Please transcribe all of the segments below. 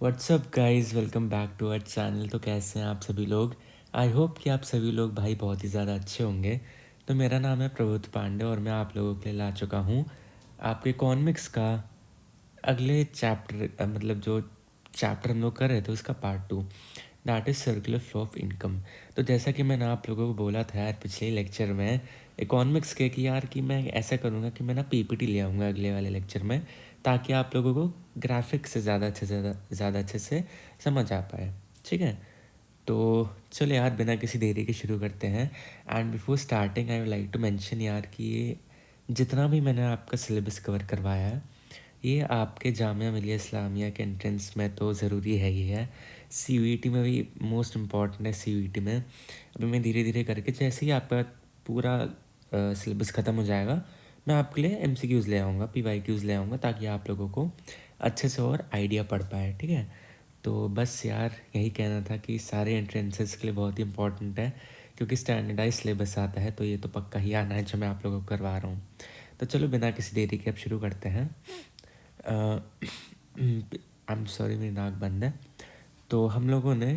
WhatsApp guys, welcome back to our channel. तो कैसे हैं आप सभी लोग? आई होप कि आप सभी लोग भाई बहुत ही ज़्यादा अच्छे होंगे। तो मेरा नाम है प्रबोध पांडे और मैं आप लोगों के लिए ला चुका हूँ आपके इकोनॉमिक्स का अगले चैप्टर, मतलब जो चैप्टर हम लोग कर रहे थे उसका part 2, that is circular flow of income. तो जैसा कि मैंने आप लोगों को बोला था यार पिछले लेक्चर में इकोनॉमिक्स के कि यार कि मैं ऐसा करूँगा कि मैं ना पीपीटी ले आऊँगा अगले वाले लेक्चर में, ताकि आप लोगों को ग्राफिक्स से ज़्यादा अच्छे से समझ आ पाए। ठीक है, तो चलो यार बिना किसी देरी के शुरू करते हैं। And before starting I would like to mention यार कि ये जितना भी मैंने आपका सिलेबस कवर करवाया है ये आपके जामिया मिलिया इस्लामिया के एंट्रेंस में तो ज़रूरी है ही है। सीयूईटी में भी मोस्ट इम्पॉर्टेंट है। सीयूईटी में अभी मैं धीरे धीरे करके जैसे ही आपका पूरा सिलेबस ख़त्म हो जाएगा मैं आपके लिए एमसीक्यूज़ ले आऊँगा, पीवाईक्यूज़ ले आऊँगा, ताकि आप लोगों को अच्छे से और आइडिया पड़ पाए। ठीक है, तो बस यार यही कहना था कि सारे एंट्रेंसेस के लिए बहुत ही इंपॉर्टेंट है, क्योंकि स्टैंडर्डाइज सिलेबस आता है तो ये तो पक्का ही आना है जो मैं आप लोगों को करवा रहा हूँ। तो चलो बिना किसी देरी के अब शुरू करते हैं। आई एम सॉरी, मेरी नाक बंद है। तो हम लोगों ने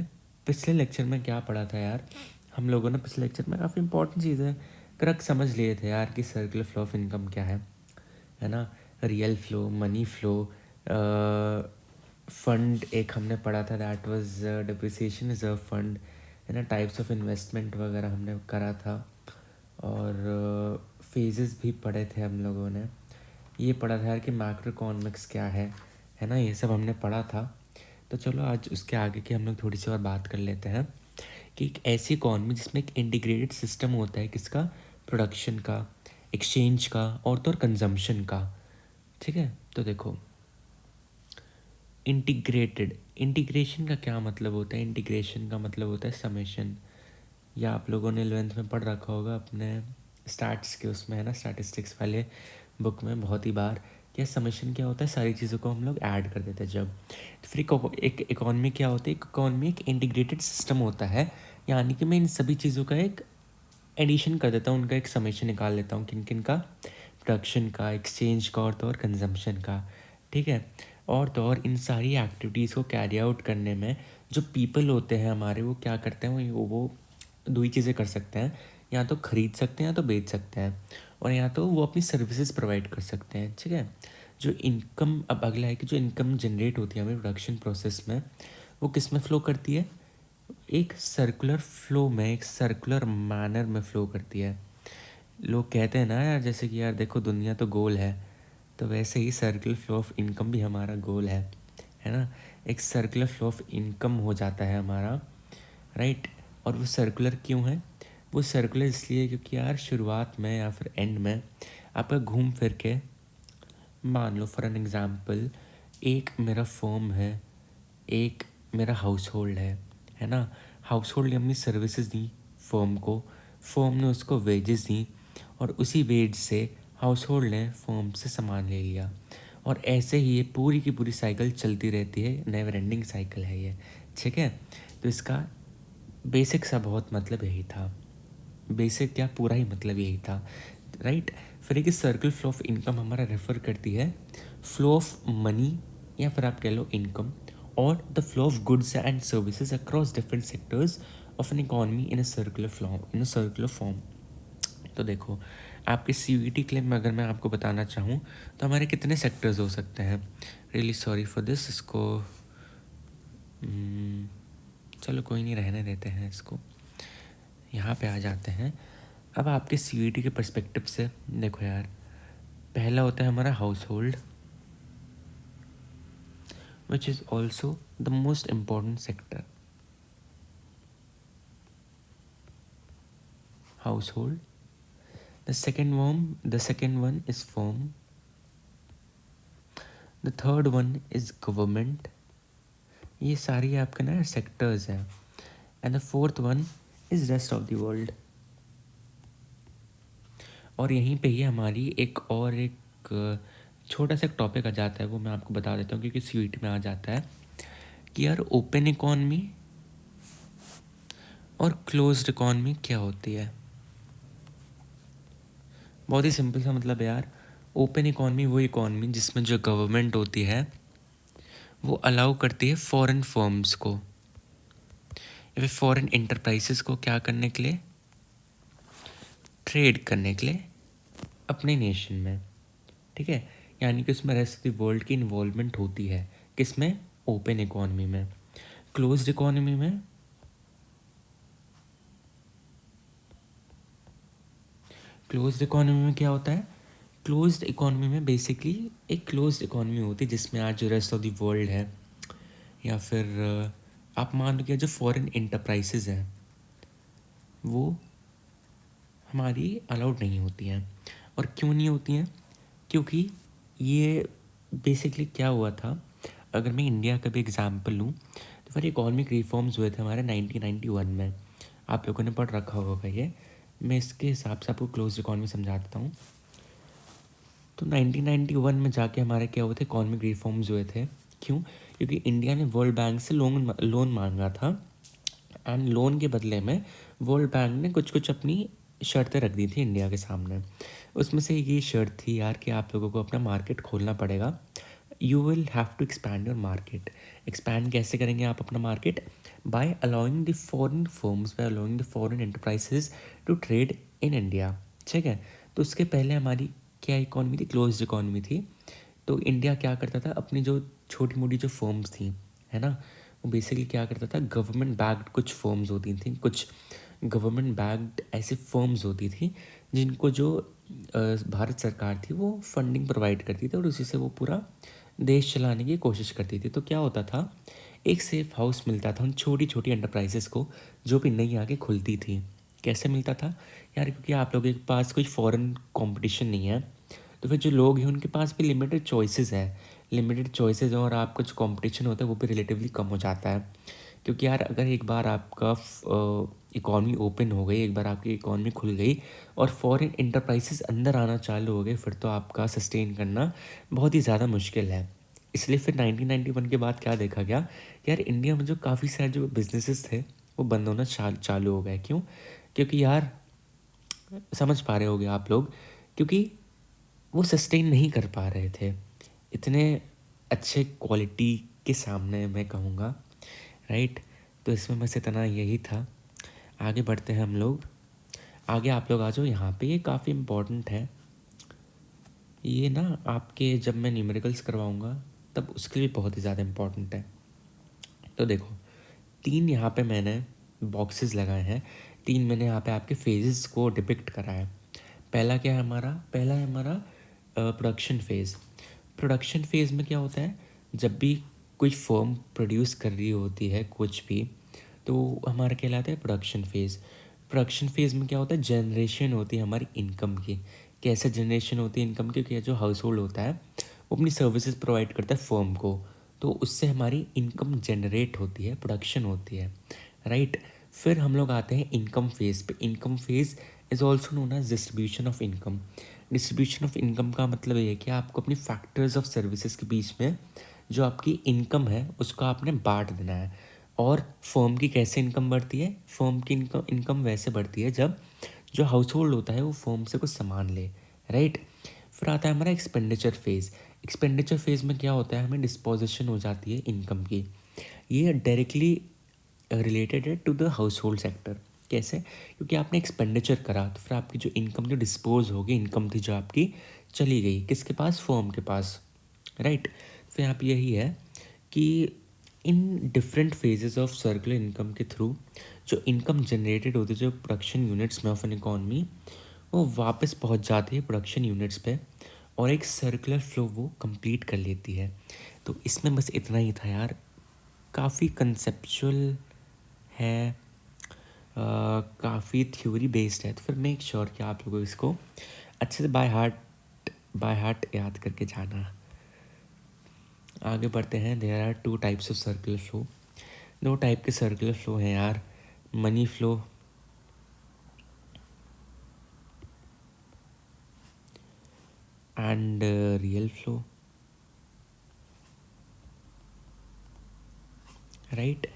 पिछले लेक्चर में क्या पढ़ा था यार? हम लोगों ने पिछले लेक्चर में काफ़ी इंपॉर्टेंट चीज़ें करेक्ट समझ लिए थे यार कि सर्कुलर फ्लो ऑफ इनकम क्या है ना? Real flow, money flow, fund एक हमने पढ़ा था, that was depreciation reserve fund, है ना? टाइप्स ऑफ इन्वेस्टमेंट वगैरह हमने करा था, और फेजेस भी पढ़े थे हम लोगों ने। ये पढ़ा था यार कि मैक्रो इकोनॉमिक्स क्या है ना? ये सब हमने पढ़ा था। तो चलो आज उसके आगे की हम लोग थोड़ी सी और बात कर लेते हैं कि एक ऐसी इकॉनमी जिसमें एक इंटीग्रेटेड सिस्टम होता है, किसका? प्रोडक्शन का, एक्सचेंज का और तो और कंजम्पशन का। ठीक है, तो देखो इंटीग्रेटेड, इंटीग्रेशन का क्या मतलब होता है? इंटीग्रेशन का मतलब होता है समेशन, या आप लोगों ने 11th में पढ़ रखा होगा अपने स्टैट्स के उसमें, है ना? स्टैटिस्टिक्स वाले बुक में बहुत ही बार। क्या समेशन क्या होता है? सारी चीज़ों को हम लोग ऐड कर देते हैं जब। तो फिर एक इकॉनमी क्या होती है? एक इकॉनमी एक इंटीग्रेटेड सिस्टम होता है, यानी कि मैं इन सभी चीज़ों का एक एडिशन कर देता हूँ, उनका एक समेशन निकाल लेता हूँ। किन किन का? प्रोडक्शन का, एक्सचेंज का और तो और कंजम्पशन का। ठीक है, और तो और इन सारी एक्टिविटीज़ को कैरी आउट करने में जो पीपल होते हैं हमारे, वो क्या करते हैं? वो दो ही चीज़ें कर सकते हैं, या तो ख़रीद सकते हैं या तो बेच सकते हैं, और या तो वो अपनी सर्विसेज प्रोवाइड कर सकते हैं। ठीक है, जो इनकम, अब अगला है कि जो इनकम जनरेट होती है हमें प्रोडक्शन प्रोसेस में, वो किस में फ़्लो करती है? एक सर्कुलर फ्लो में, एक सर्कुलर मैनर में फ़्लो करती है। लोग कहते हैं ना यार, जैसे कि यार देखो दुनिया तो गोल है, तो वैसे ही सर्कुलर फ्लो ऑफ इनकम भी हमारा गोल है ना? एक सर्कुलर फ्लो ऑफ इनकम हो जाता है हमारा, राइट? और वो सर्कुलर क्यों है? वो सर्कुलर इसलिए क्योंकि यार शुरुआत में या फिर एंड में आपका घूम फिर के, मान लो फॉर एन एग्ज़ाम्पल, एक मेरा फर्म है, एक मेरा हाउस होल्ड है ना? हाउस होल्ड ने अपनी सर्विसेज दी फर्म को, फर्म ने उसको वेजेस दी, और उसी वेज से हाउस होल्ड ने फर्म से सामान ले लिया, और ऐसे ही ये पूरी की पूरी साइकिल चलती रहती है। नेवर एंडिंग साइकिल है ये। ठीक है, तो इसका बेसिक सा बहुत मतलब यही था। बेसिक क्या, पूरा ही मतलब यही था, राइट? फिर एक सर्कल फ्लो ऑफ इनकम हमारा रेफर करती है फ्लो ऑफ मनी, या फिर आप कह लो इनकम, और the flow of goods and services across different sectors of N economy in a circular form. तो देखो आपके सीवीटी क्लेम में अगर मैं आपको बताना चाहूँ तो हमारे कितने सेक्टर्स हो सकते हैं? रियली सॉरी फॉर दिस, इसको चलो कोई नहीं, रहने देते हैं इसको। यहाँ पे आ जाते हैं। अब आपके सीवीटी के पर्सपेक्टिव से देखो यार, पहला होता है हमारा house hold, which is also the most important sector. House hold, the second one is firm, the third one is government. ये सारी आपके ना सेक्टर्स हैं। And the fourth one is rest of the world. और यहीं पे ही हमारी एक छोटा सा टॉपिक आ जाता है, वो मैं आपको बता देता हूँ क्योंकि सीवीटी में आ जाता है कि यार ओपन इकॉनमी और क्लोज्ड इकॉनमी क्या होती है। बहुत ही सिंपल सा मतलब है यार, ओपन इकॉनमी वो इकॉनमी जिसमें जो गवर्नमेंट होती है वो अलाउ करती है फॉरेन फर्म्स को या फिर फॉरेन इंटरप्राइजेस को क्या करने के लिए, ट्रेड करने के लिए अपने नेशन में, ठीक है। यानी कि उसमें रेस्ट ऑफ द वर्ल्ड की इन्वॉल्वमेंट होती है, किसमें, ओपन इकोनॉमी में। क्लोज्ड इकोनॉमी में, क्लोज्ड इकोनॉमी में क्या होता है, क्लोज्ड इकोनॉमी में बेसिकली एक क्लोज्ड इकोनॉमी होती है जिसमें आज जो रेस्ट ऑफ द वर्ल्ड है या फिर आप मान लो कि जो फॉरेन इंटरप्राइजेज हैं वो हमारी अलाउड नहीं होती हैं। और क्यों नहीं होती हैं, क्योंकि ये बेसिकली क्या हुआ था, अगर मैं इंडिया का भी एग्जांपल लूँ तो फिर इकोनॉमिक रिफॉर्म्स हुए थे हमारे 1991 में, आप लोगों ने पढ़ रखा होगा ये। मैं इसके हिसाब से आपको क्लोज इकोनॉमी समझा देता हूँ। तो 1991 में जाके हमारे क्या हुए थे, इकोनॉमिक रिफॉर्म्स हुए थे। क्यों, क्योंकि इंडिया ने वर्ल्ड बैंक से लोन मांगा था एंड लोन के बदले में वर्ल्ड बैंक ने कुछ कुछ अपनी शर्तें रख दी थी इंडिया के सामने। उसमें से ये शर्त थी यार कि आप लोगों को अपना मार्केट खोलना पड़ेगा, you will have to expand your market. Expand कैसे करेंगे आप अपना market, by allowing the foreign firms, by allowing the foreign enterprises to trade in India, ठीक है। तो उसके पहले हमारी क्या इकॉनमी थी, क्लोज्ड इकॉनमी थी। तो इंडिया क्या करता था, अपनी जो छोटी मोटी जो फर्म्स थी, है ना, वो बेसिकली क्या करता था, गवर्नमेंट बैक्ड कुछ फर्म्स होती थी, कुछ गवर्नमेंट बैक्ड ऐसे फर्म्स होती थी जिनको जो भारत सरकार थी वो फंडिंग प्रोवाइड करती थी और उसी से वो पूरा देश चलाने की कोशिश करती थी। तो क्या होता था, एक सेफ हाउस मिलता था उन छोटी छोटी एंटरप्राइजेस को जो भी नई आगे खुलती थी। कैसे मिलता था यार, क्योंकि आप लोगों के पास कोई फॉरेन कंपटीशन नहीं है, तो फिर जो लोग हैं उनके पास भी लिमिटेड चॉइसेस है, लिमिटेड चॉइसेस और आपका जो कंपटीशन होता है वो भी रिलेटिवली कम हो जाता है। क्योंकि यार अगर एक बार आपका इकॉनमी ओपन हो गई, एक बार आपकी इकॉनमी खुल गई और फॉरेन इंटरप्राइजेस अंदर आना चालू हो गए, फिर तो आपका सस्टेन करना बहुत ही ज़्यादा मुश्किल है। इसलिए फिर 1991 के बाद क्या देखा गया, यार इंडिया में जो काफ़ी सारे जो बिजनेसेस थे वो बंद होना चालू हो गए। क्यों, क्योंकि यार समझ पा रहे होगे आप लोग, क्योंकि वो सस्टेन नहीं कर पा रहे थे इतने अच्छे क्वालिटी के सामने, मैं कहूँगा, राइट। तो इसमें बस इतना यही था। आगे बढ़ते हैं हम लोग, आगे आप लोग आ जाओ यहाँ पे, ये काफ़ी इम्पोर्टेंट है ये ना, आपके जब मैं न्यूमेरिकल्स करवाऊँगा तब उसके लिए बहुत ही ज़्यादा इम्पोर्टेंट है। तो देखो 3 यहाँ पे मैंने बॉक्सेस लगाए हैं, 3 मैंने यहाँ पे आपके फेजेस को डिपिक्ट करा है। पहला क्या है हमारा, पहला है हमारा प्रोडक्शन फेज़। प्रोडक्शन फेज़ में क्या होता है, जब भी कोई फर्म प्रोड्यूस कर रही होती है कुछ भी, तो हमारा कहलाता है प्रोडक्शन फेज़। प्रोडक्शन फेज़ में क्या होता है, जनरेशन होती है हमारी इनकम की। कैसे जनरेशन होती है इनकम की, कि जो हाउस होल्ड होता है वो अपनी सर्विसेज प्रोवाइड करता है फर्म को, तो उससे हमारी इनकम जनरेट होती है, प्रोडक्शन होती है, राइट। फिर हम लोग आते हैं इनकम फेज़ पे। Income phase is also known as distribution of income. Distribution of income का मतलब ये है कि आपको अपनी फैक्टर्स ऑफ सर्विसेज के बीच में जो आपकी इनकम है उसको आपने बांट देना है। और फर्म की कैसे इनकम बढ़ती है, फर्म की इनकम इनकम वैसे बढ़ती है जब जो हाउस होल्ड होता है वो फर्म से कुछ सामान ले, राइट। फिर आता है हमारा एक्सपेंडिचर फेज़। एक्सपेंडिचर फेज़ में क्या होता है, हमें डिस्पोजिशन हो जाती है इनकम की। ये डायरेक्टली रिलेटेड है to the household sector. कैसे, क्योंकि आपने एक्सपेंडिचर करा तो फिर आपकी जो इनकम जो डिस्पोज होगी, इनकम थी जो आपकी चली गई किसके पास, फर्म के पास, राइट। फिर यहाँ पे यही है कि in different phases of circular income के थ्रू जो इनकम जनरेटेड होती है जो प्रोडक्शन यूनिट्स में ऑफ एन इकॉनमी, वो वापस पहुंच जाती है प्रोडक्शन यूनिट्स पे और एक सर्कुलर फ्लो वो कंप्लीट कर लेती है। तो इसमें बस इतना ही था यार, काफ़ी कंसेप्चुअल है, काफ़ी थ्योरी बेस्ड है। तो फिर मेक श्योर कि आप लोगों को इसको अच्छे से बाय हार्ट याद करके जाना। आगे बढ़ते हैं। There are 2 types of circular flow. 2 type के सर्कुलर फ्लो हैं यार, money flow and real flow, right.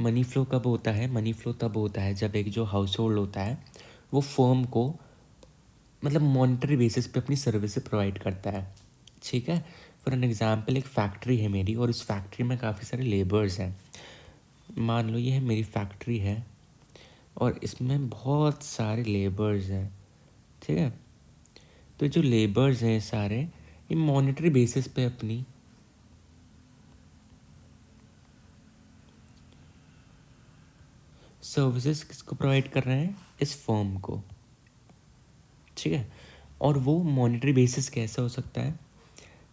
Money flow कब होता है, मनी फ्लो तब होता है जब एक जो हाउस होल्ड होता है वो फर्म को मतलब मॉनिटरी बेसिस पे अपनी सर्विसेज प्रोवाइड करता है, ठीक है। फॉर एन एग्ज़ाम्पल एक फैक्ट्री है मेरी और उस फैक्ट्री में काफ़ी सारे लेबर्स हैं। मान लो ये है मेरी फैक्ट्री है और इसमें बहुत सारे लेबर्स हैं, ठीक है। तो जो लेबर्स हैं सारे, ये मॉनेटरी बेसिस पे अपनी सर्विसेज किसको प्रोवाइड कर रहे हैं, इस फर्म को, ठीक है। और वो मॉनेटरी बेसिस कैसा हो सकता है,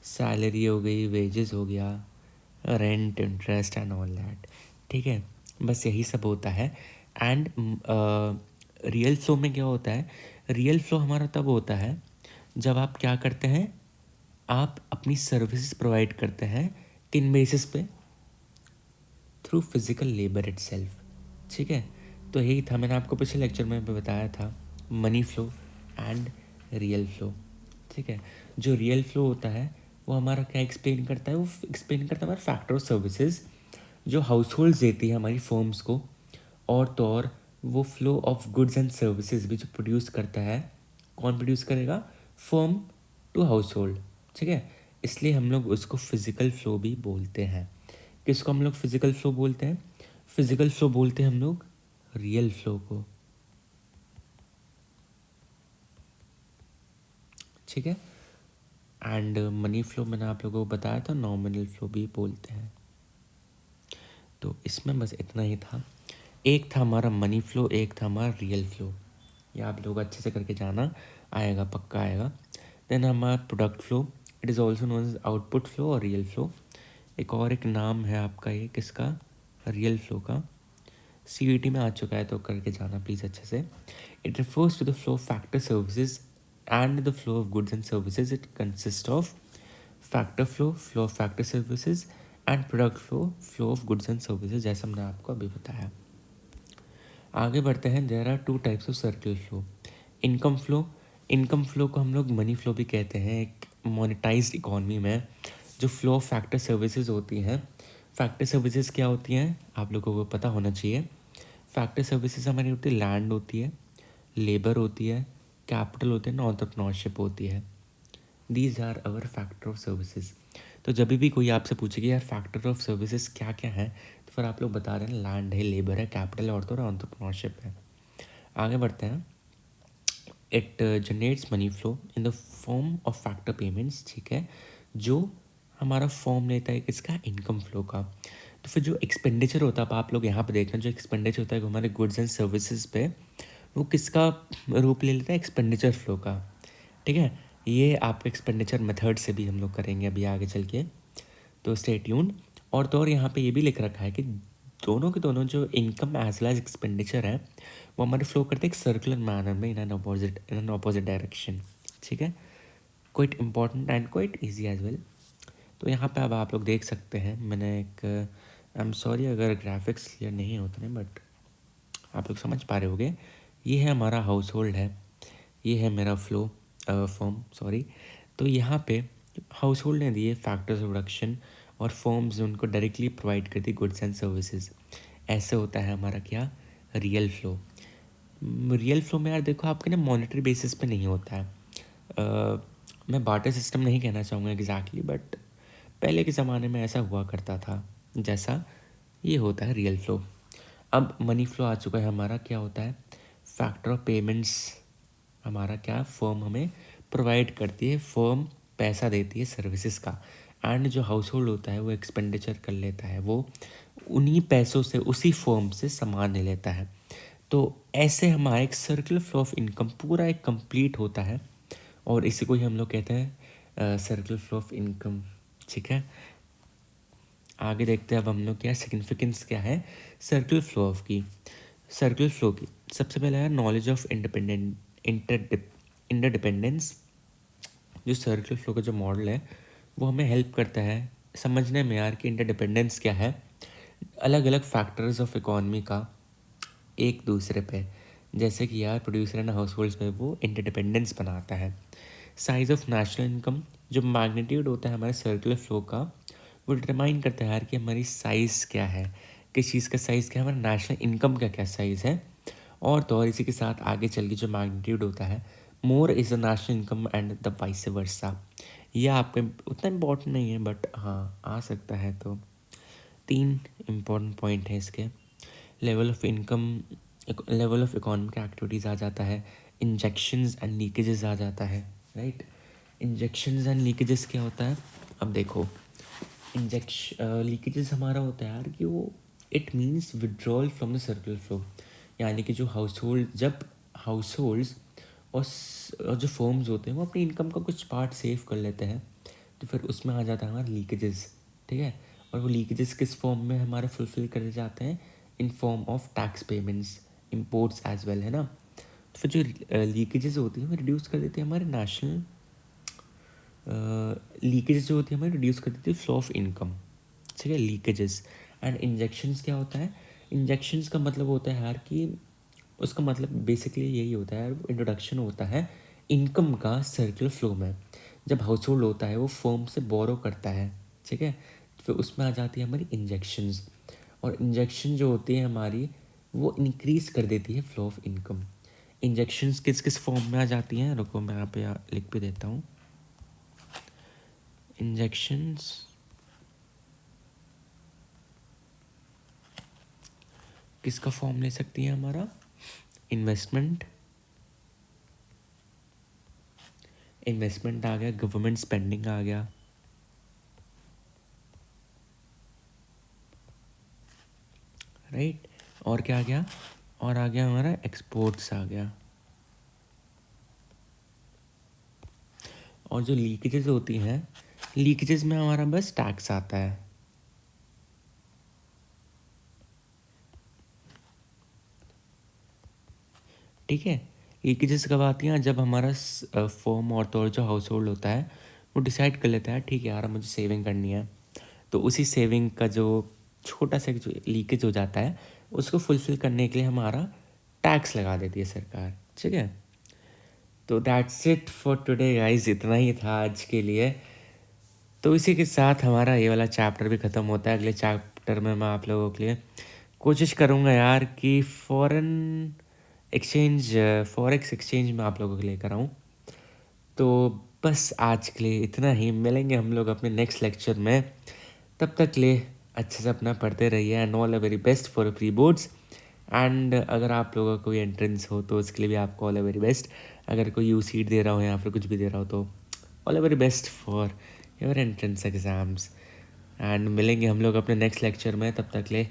सैलरी हो गई, वेजेस हो गया, rent, interest and all that, ठीक है। बस यही सब होता है। एंड रियल फ्लो में क्या होता है, रियल फ्लो हमारा तब होता है जब आप क्या करते हैं, आप अपनी सर्विसेज प्रोवाइड करते हैं किन बेसिस पे, थ्रू फिजिकल लेबर इटसेल्फ, ठीक है। तो यही था, मैंने आपको पिछले लेक्चर में भी बताया था, money flow and real flow, ठीक है। जो रियल फ्लो होता है वो हमारा क्या एक्सप्लेन करता है, वो एक्सप्लेन करता है हमारा फैक्टर ऑफ सर्विसेज जो हाउस होल्ड्स देती है हमारी फर्म्स को, और तो और वो flow of goods and services भी जो प्रोड्यूस करता है, कौन प्रोड्यूस करेगा, फर्म टू हाउस होल्ड, ठीक है। इसलिए हम लोग उसको फिजिकल फ्लो भी बोलते हैं। किसको हम लोग फिजिकल फ्लो बोलते हैं, फिजिकल फ्लो बोलते हैं हम लोग रियल फ्लो को, ठीक है। एंड मनी फ्लो मैंने आप लोगों को बताया था, नॉमिनल फ्लो भी बोलते हैं। तो इसमें बस इतना ही था, एक था हमारा मनी फ्लो, एक था हमारा रियल फ्लो, ये आप लोग अच्छे से करके जाना, आएगा, पक्का आएगा। देन हमारा product flow, it is also known as output flow और रियल फ्लो। एक नाम है आपका ये किसका, रियल फ्लो का, CVT में आ चुका है तो करके जाना प्लीज़ अच्छे से। It refers to the flow of factor services and the flow of goods and services. It consist of factor flow, flow of factor services and product flow, flow of goods and services, जैसा मैंने आपको अभी बताया। आगे बढ़ते हैं, there are two types of circular flow. Income flow, income flow को हम लोग मनी फ्लो भी कहते हैं। एक मोनेटाइज्ड इकॉनमी में जो फ्लो ऑफ फैक्टर सर्विसेज होती हैं, फैक्टर सर्विसेज क्या होती हैं आप लोगों को पता होना चाहिए। फैक्टर सर्विसेज हमारी होती है, लैंड होती है, लेबर होती है, कैपिटल होती है, एंटरप्रेन्योरशिप होती है। These are our factor of services. तो जब भी कोई आपसे पूछे कि यार फैक्टर ऑफ सर्विसेज क्या क्या है, तो फिर आप लोग बता रहे हैं लैंड है, लेबर है, कैपिटल और तो एंटरप्रेन्योरशिप है। आगे बढ़ते हैं, it generates money flow in the form of factor payments, ठीक है, जो हमारा फॉर्म लेता है किसका, इनकम फ्लो का। तो फिर जो एक्सपेंडिचर होता है, अब आप लोग यहाँ पे देखना, जो एक्सपेंडिचर होता है हमारे गुड्स एंड सर्विसेज पे, वो किसका रूप ले लेता है, एक्सपेंडिचर फ्लो का, ठीक है। ये आप एक्सपेंडिचर मेथड से भी हम लोग करेंगे अभी आगे चल के, तो स्टे ट्यून्ड। और तो और यहाँ पे ये भी लिख रखा है कि दोनों के दोनों जो income as well as expenditure है वो हमारे फ्लो करते हैं एक सर्कुलर मैनर में, इन एन अपोजिट डायरेक्शन, ठीक है। Quite important and quite easy as well. तो यहाँ पे अब आप लोग देख सकते हैं, मैंने एक, आई एम सॉरी अगर ग्राफिक्स क्लियर नहीं होते हैं, बट आप लोग समझ पा रहे होंगे। ये है हमारा हाउस होल्ड है, ये है मेरा फ्लो फॉर्म, सॉरी। तो यहाँ पे हाउस होल्ड ने दिए फैक्टर्स ऑफ प्रोडक्शन और फॉर्म्स उनको डायरेक्टली प्रोवाइड करती गुड्स एंड सर्विसेज। ऐसे होता है हमारा क्या, रियल फ्लो। रियल फ्लो में यार देखो आपके ना मॉनेटरी बेसिस पे नहीं होता है। मैं बार्टर सिस्टम नहीं कहना चाहूँगा एग्जैक्टली, बट पहले के ज़माने में ऐसा हुआ करता था, जैसा ये होता है रियल फ्लो। अब मनी फ्लो आ चुका है हमारा, क्या होता है, फैक्टर ऑफ पेमेंट्स हमारा क्या, फर्म हमें प्रोवाइड करती है, फर्म पैसा देती है सर्विसेज का, एंड जो हाउस होल्ड होता है वो एक्सपेंडिचर कर लेता है, वो उन्हीं पैसों से उसी फर्म से सामान ले लेता है। तो ऐसे हमारा एक सर्कुलर फ्लो ऑफ इनकम पूरा एक कंप्लीट होता है, और इसी को ही हम लोग कहते हैं सर्कुलर फ्लो ऑफ इनकम, ठीक है। आगे देखते हैं अब हम लोग क्या सिग्निफिकेंस क्या है सर्कुलर फ्लो ऑफ की, सर्कुलर फ्लो की। सबसे पहला है नॉलेज ऑफ इंटरडिपेंडेंस। जो सर्कुलर फ्लो का जो मॉडल है वो हमें हेल्प करता है समझने में यार कि इंटरडिपेंडेंस क्या है, अलग अलग फैक्टर्स ऑफ इकोनॉमी का एक दूसरे पे, जैसे कि यार प्रोड्यूसर एंड हाउस होल्ड्स में वो इंटरडिपेंडेंस बनाता है। साइज ऑफ नेशनल इनकम, जो मैग्नीट्यूड होता है हमारे सर्कुलर फ्लो का, वो डिटरमाइन करता है यार कि हमारी साइज़ क्या है, किस चीज़ का साइज़ क्या है, हमारा नेशनल इनकम का क्या साइज़ है। और तो और इसी के साथ आगे चल के जो मैग्नीट्यूड होता है, मोर is the national income and the vice versa. ये आपके उतना इम्पोर्टेंट नहीं है बट हाँ आ सकता है। तो 3 इम्पोर्टेंट पॉइंट है इसके। Level of income, level of economic activities आ जाता है, इंजेक्शंस एंड लीकेजेस आ जाता है, राइट। इंजेक्शंस एंड लीकेजेस क्या होता है, अब देखो लीकेजेस हमारा होता है यार कि वो it means withdrawal from the circular flow, यानी कि जो हाउस होल्ड्स और जो फर्म्स होते हैं वो अपनी इनकम का कुछ पार्ट सेव कर लेते हैं, तो फिर उसमें आ जाता है हमारा लीकेजेस, ठीक है। और वो लीकेजेस किस फॉर्म में हमारे फुलफिल करे जाते हैं, in form of tax payments, imports as well, है ना। तो फिर जो लीकेजेस होती हैं वो रिड्यूस कर देती है हमारे नेशनल, लीकेजेस जो होती है हमारी रिड्यूस कर देती है फ्लो ऑफ इनकम, ठीक है। लीकेजेस एंड इंजेक्शंस क्या होता है, इंजेक्शंस का मतलब होता है यार कि उसका मतलब बेसिकली यही होता है यार, इंट्रोडक्शन होता है इनकम का सर्कुलर फ्लो में। जब हाउस होल्ड होता है वो फर्म से बोरो करता है, ठीक है, फिर उसमें आ जाती है हमारी इंजेक्शंस, और इंजेक्शन जो होती है हमारी वो इंक्रीज़ कर देती है फ्लो ऑफ इनकम। इंजेक्शंस किस किस फॉर्म में आ जाती हैं, रुको मैं यहाँ पे लिख भी देता हूँ। इंजेक्शंस किसका फॉर्म ले सकती है हमारा, इन्वेस्टमेंट आ गया, गवर्नमेंट स्पेंडिंग आ गया, राइट। और क्या आ गया, और आ गया हमारा एक्सपोर्ट्स आ गया। और जो लीकेजेस होती हैं, लीकेजेस में हमारा बस टैक्स आता है, ठीक है। लीकेजेस कब आती हैं, जब हमारा फर्म और तो और जो हाउस होल्ड होता है वो डिसाइड कर लेता है ठीक है यार मुझे सेविंग करनी है, तो उसी सेविंग का जो छोटा सा जो लीकेज हो जाता है उसको फुलफिल करने के लिए हमारा टैक्स लगा देती है सरकार, ठीक है। तो that's it for today guys, इतना ही था आज के लिए। तो इसी के साथ हमारा ये वाला चैप्टर भी ख़त्म होता है। अगले चैप्टर में मैं आप लोगों के लिए कोशिश करूँगा यार कि फॉरेक्स एक्सचेंज में आप लोगों के लिए कराऊँ। तो बस आज के लिए इतना ही, मिलेंगे हम लोग अपने नेक्स्ट लेक्चर में। तब तक ले अच्छे से अपना पढ़ते रहिए and all a very best for pre boards. And अगर आप लोगों को कोई एंट्रेंस हो तो उसके लिए भी आपको ऑल अ वेरी बेस्ट। अगर कोई यू सीट दे रहा हो या फिर कुछ भी दे रहा हो तो all a very best for your entrance exams. And मिलेंगे हम लोग अपने नेक्स्ट लेक्चर में, तब तक ले